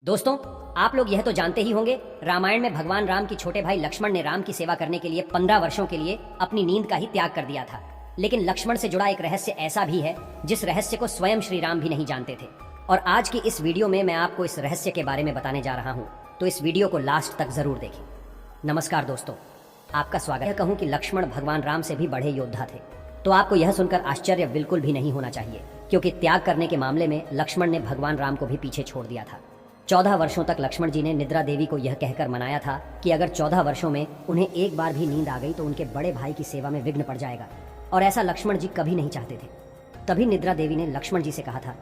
दोस्तों, आप लोग यह तो जानते ही होंगे, रामायण में भगवान राम की छोटे भाई लक्ष्मण ने राम की सेवा करने के लिए 15 वर्षों के लिए अपनी नींद का ही त्याग कर दिया था। लेकिन लक्ष्मण से जुड़ा एक रहस्य ऐसा भी है जिस रहस्य को स्वयं श्री राम भी नहीं जानते थे। और आज की इस वीडियो में मैं आपको इस रहस्य के बारे में बताने जा रहा हूँ, तो इस वीडियो को लास्ट तक जरूर देखें। नमस्कार दोस्तों, आपका स्वागत है। कहूँ कि लक्ष्मण भगवान राम से भी बड़े योद्धा थे, तो आपको यह सुनकर आश्चर्य बिल्कुल भी नहीं होना चाहिए, क्योंकि त्याग करने के मामले में लक्ष्मण ने भगवान राम को भी पीछे छोड़ दिया था। 14 वर्षों तक लक्ष्मण जी ने निद्रा देवी को यह कहकर मनाया था कि अगर 14 वर्षों में उन्हें एक बार भी नींद आ गई तो उनके बड़े भाई की सेवा में विघ्न पड़ जाएगा, और ऐसा लक्ष्मण जी कभी नहीं चाहते थे। तभी निद्रा देवी ने लक्ष्मण जी से कहा था,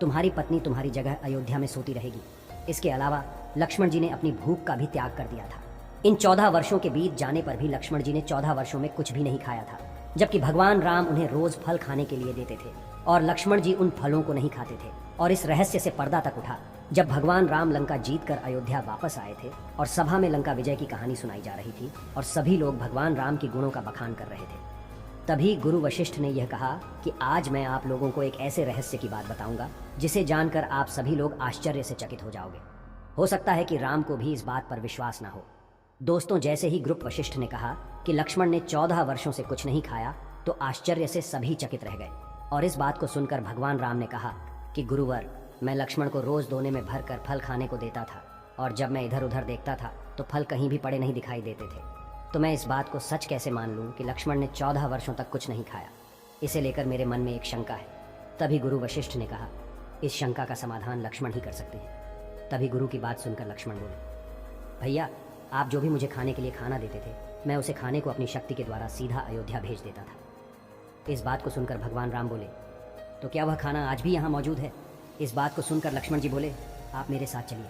तुम्हारी पत्नी तुम्हारी जगह अयोध्या में सोती रहेगी। इसके अलावा लक्ष्मण जी ने अपनी भूख का भी त्याग कर दिया था। इन 14 वर्षों के बीत जाने पर भी लक्ष्मण जी ने 14 वर्षों में कुछ भी नहीं खाया था, जबकि भगवान राम उन्हें रोज फल खाने के लिए देते थे और लक्ष्मण जी उन फलों को नहीं खाते थे। और इस रहस्य से पर्दा तक उठा जब भगवान राम लंका जीतकर अयोध्या वापस आए थे और सभा में लंका विजय की कहानी सुनाई जा रही थी और सभी लोग भगवान राम की गुणों का बखान कर रहे थे। तभी गुरु वशिष्ठ ने यह कहा कि आज मैं आप लोगों को एक ऐसे रहस्य की बात बताऊंगा जिसे जानकर आप सभी लोग आश्चर्य से चकित हो जाओगे। हो सकता है कि राम को भी इस बात पर विश्वास ना हो। दोस्तों, जैसे ही गुरु वशिष्ठ ने कहा कि लक्ष्मण ने 14 वर्षों से कुछ नहीं खाया, तो आश्चर्य से सभी चकित रह गए। और इस बात को सुनकर भगवान राम ने कहा कि गुरुवर, मैं लक्ष्मण को रोज दोने में भरकर फल खाने को देता था, और जब मैं इधर उधर देखता था तो फल कहीं भी पड़े नहीं दिखाई देते थे। तो मैं इस बात को सच कैसे मान लूं कि लक्ष्मण ने 14 वर्षों तक कुछ नहीं खाया। इसे लेकर मेरे मन में एक शंका है। तभी गुरु वशिष्ठ ने कहा, इस शंका का समाधान लक्ष्मण ही कर सकते हैं। तभी गुरु की बात सुनकर लक्ष्मण बोले, भैया, आप जो भी मुझे खाने के लिए खाना देते थे, मैं उसे खाने को अपनी शक्ति के द्वारा सीधा अयोध्या भेज देता था। इस बात को सुनकर भगवान राम बोले, तो क्या वह खाना आज भी यहाँ मौजूद है? इस बात को सुनकर लक्ष्मण जी बोले, आप मेरे साथ चलिए,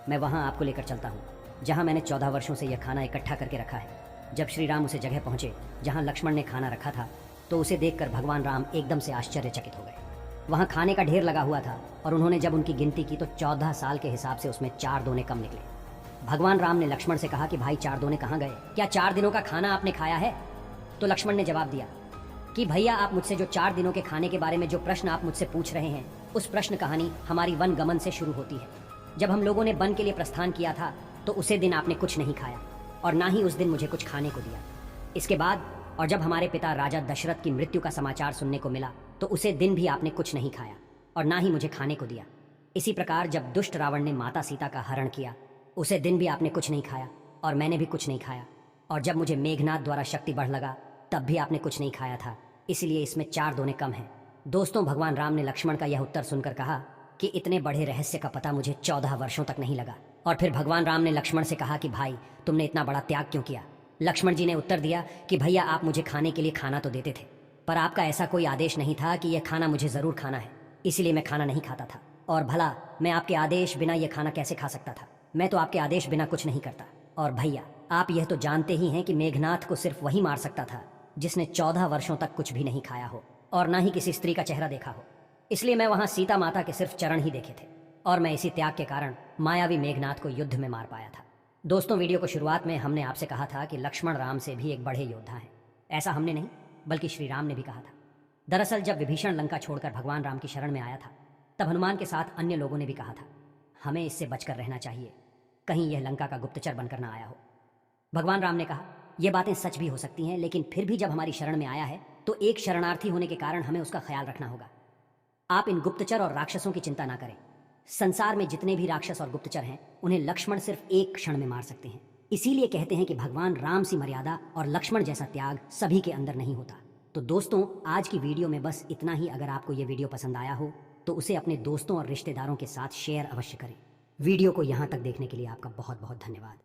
मैं वहाँ आपको लेकर चलता हूँ जहाँ मैंने 14 वर्षों से यह खाना इकट्ठा करके रखा है। जब श्री राम उसे जगह पहुँचे जहाँ लक्ष्मण ने खाना रखा था, तो उसे देखकर भगवान राम एकदम से आश्चर्यचकित हो गए। वहाँ खाने का ढेर लगा हुआ था और उन्होंने जब उनकी गिनती की तो 14 साल के हिसाब से उसमें 4 दोने कम निकले। भगवान राम ने लक्ष्मण से कहा कि भाई, 4 दोने कहाँ गए? क्या 4 दिनों का खाना आपने खाया है? तो लक्ष्मण ने जवाब दिया कि भैया, आप मुझसे जो 4 दिनों के खाने के बारे में जो प्रश्न आप मुझसे पूछ रहे हैं, उस प्रश्न कहानी हमारी वन गमन से शुरू होती है। जब हम लोगों ने वन के लिए प्रस्थान किया था तो उसे दिन आपने कुछ नहीं खाया और ना ही उस दिन मुझे कुछ खाने को दिया। इसके बाद और जब हमारे पिता राजा दशरथ की मृत्यु का समाचार सुनने को मिला तो उसे दिन भी आपने कुछ नहीं खाया और ना ही मुझे खाने को दिया। इसी प्रकार जब दुष्ट रावण ने माता सीता का हरण किया, उसे दिन भी आपने कुछ नहीं खाया और मैंने भी कुछ नहीं खाया। और जब मुझे मेघनाद द्वारा शक्ति बढ़ लगा, तब भी आपने कुछ नहीं खाया था। इसलिए इसमें 4 दोने कम हैं। दोस्तों, भगवान राम ने लक्ष्मण का यह उत्तर सुनकर कहा कि इतने बड़े रहस्य का पता मुझे 14 वर्षों तक नहीं लगा। और फिर भगवान राम ने लक्ष्मण से कहा कि भाई, तुमने इतना बड़ा त्याग क्यों किया? लक्ष्मण जी ने उत्तर दिया कि भैया, आप मुझे खाने के लिए खाना तो देते थे, पर आपका ऐसा कोई आदेश नहीं था कि यह खाना मुझे जरूर खाना है, इसीलिए मैं खाना नहीं खाता था। और भला मैं आपके आदेश बिना यह खाना कैसे खा सकता था? मैं तो आपके आदेश बिना कुछ नहीं करता। और भैया, आप यह तो जानते ही हैं कि मेघनाथ को सिर्फ वही मार सकता था जिसने 14 वर्षों तक कुछ भी नहीं खाया हो और ना ही किसी स्त्री का चेहरा देखा हो। इसलिए मैं वहां सीता माता के सिर्फ चरण ही देखे थे और मैं इसी त्याग के कारण मायावी मेघनाथ को युद्ध में मार पाया था। दोस्तों, वीडियो को शुरुआत में हमने आपसे कहा था कि लक्ष्मण राम से भी एक बड़े योद्धा हैं। ऐसा हमने नहीं, बल्कि श्री राम ने भी कहा था। दरअसल जब विभीषण लंका छोड़कर भगवान राम की शरण में आया था, तब हनुमान के साथ अन्य लोगों ने भी कहा था, हमें इससे बचकर रहना चाहिए, कहीं यह लंका का गुप्तचर बनकर ना आया हो। भगवान राम ने कहा, ये बातें सच भी हो सकती हैं, लेकिन फिर भी जब हमारी शरण में आया है तो एक शरणार्थी होने के कारण हमें उसका ख्याल रखना होगा। आप इन गुप्तचर और राक्षसों की चिंता ना करें। संसार में जितने भी राक्षस और गुप्तचर हैं, उन्हें लक्ष्मण सिर्फ एक क्षण में मार सकते हैं। इसीलिए कहते हैं कि भगवान राम सी मर्यादा और लक्ष्मण जैसा त्याग सभी के अंदर नहीं होता। तो दोस्तों, आज की वीडियो में बस इतना ही। अगर आपको यह वीडियो पसंद आया हो तो उसे अपने दोस्तों और रिश्तेदारों के साथ शेयर अवश्य करें। वीडियो को यहाँ तक देखने के लिए आपका बहुत बहुत धन्यवाद।